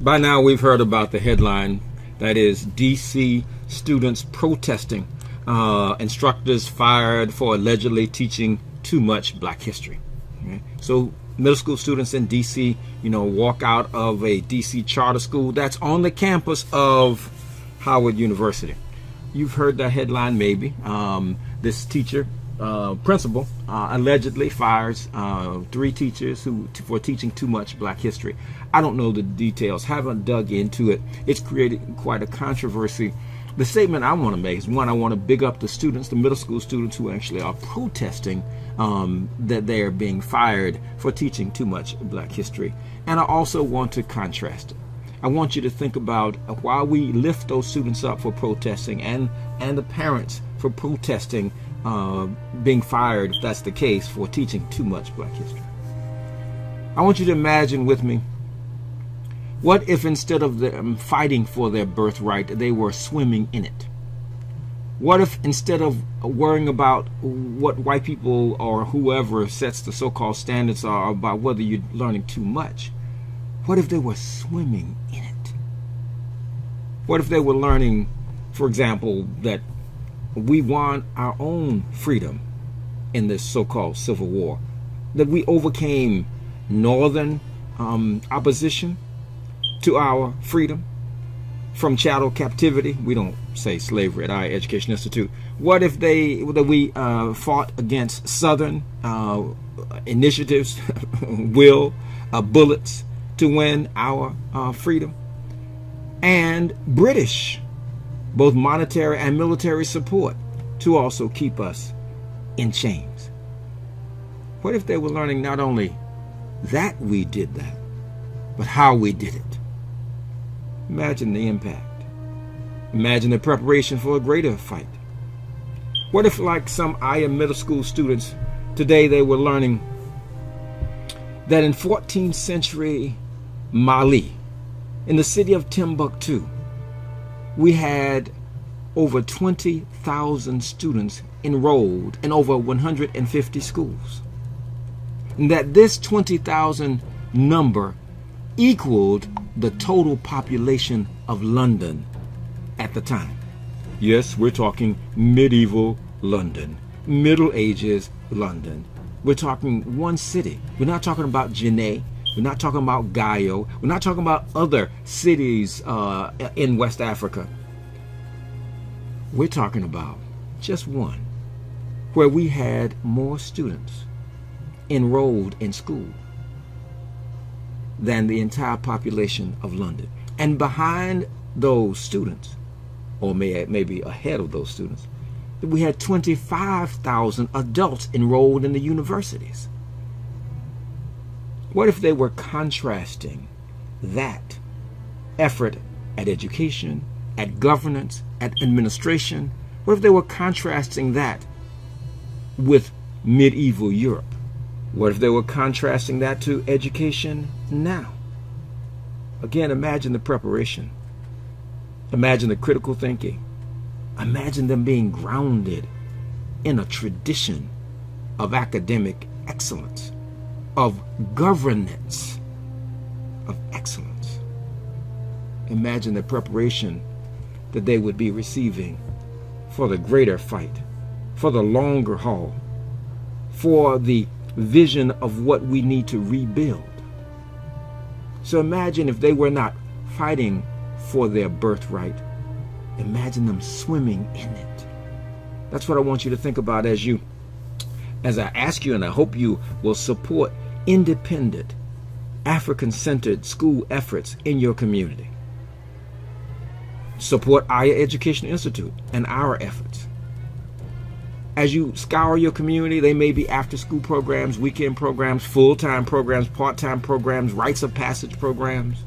By now we've heard about the headline, that is DC students protesting, instructors fired for allegedly teaching too much black history. Okay? So middle school students in DC, walk out of a DC charter school that's on the campus of Howard University. You've heard that headline maybe. This teacher, principal, allegedly fires 3 teachers for teaching too much black history. I don't know the details, haven't dug into it. It's created quite a controversy. The statement I want to make is, one, I want to big up the students, the middle school students who actually are protesting that they are being fired for teaching too much black history. And I also want to contrast it. I want you to think about why we lift those students up for protesting and the parents for protesting being fired, if that's the case, for teaching too much black history. I want you to imagine with me, what if instead of them fighting for their birthright, they were swimming in it? What if instead of worrying about what white people or whoever sets the so-called standards are about whether you're learning too much, what if they were swimming in it? What if they were learning, for example, that we won our own freedom in this so-called Civil War, that we overcame Northern opposition to our freedom from chattel captivity? We don't say slavery at our Education Institute. What if we fought against Southern initiatives, bullets to win our freedom, and British, both monetary and military support to also keep us in chains? What if they were learning not only that we did that, but how we did it? Imagine the impact. Imagine the preparation for a greater fight. What if, like some Aya middle school students today, they were learning that in 14th century Mali, in the city of Timbuktu, we had over 20,000 students enrolled in over 150 schools. And that this 20,000 number equaled the total population of London at the time. Yes, we're talking medieval London, Middle Ages London. We're talking one city. We're not talking about Genève. We're not talking about Gayo. We're not talking about other cities in West Africa. We're talking about just one, where we had more students enrolled in school than the entire population of London. And behind those students, or maybe ahead of those students, we had 25,000 adults enrolled in the universities. What if they were contrasting that effort at education, at governance, at administration? What if they were contrasting that with medieval Europe? What if they were contrasting that to education now? Again, imagine the preparation. Imagine the critical thinking. Imagine them being grounded in a tradition of academic excellence, of governance, of excellence. Imagine the preparation that they would be receiving for the greater fight, for the longer haul, for the vision of what we need to rebuild. So imagine if they were not fighting for their birthright. Imagine them swimming in it. That's what I want you to think about as I ask you, and I hope you will support independent, African-centered school efforts in your community. Support Aya Education Institute and our efforts. As you scour your community, they may be after-school programs, weekend programs, full-time programs, part-time programs, rites of passage programs.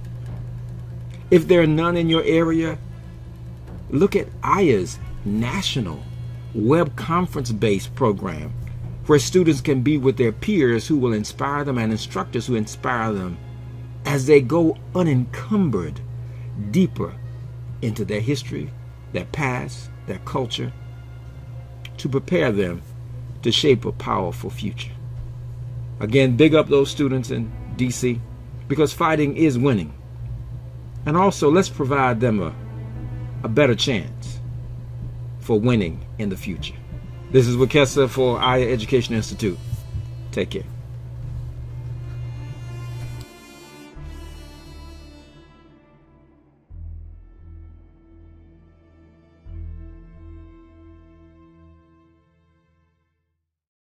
If there are none in your area, look at Aya's national web conference-based program, where students can be with their peers who will inspire them and instructors who inspire them as they go unencumbered deeper into their history, their past, their culture, to prepare them to shape a powerful future. Again, big up those students in DC, because fighting is winning. And also, let's provide them a better chance for winning in the future. This is Wakesa for Higher Education Institute. Take care.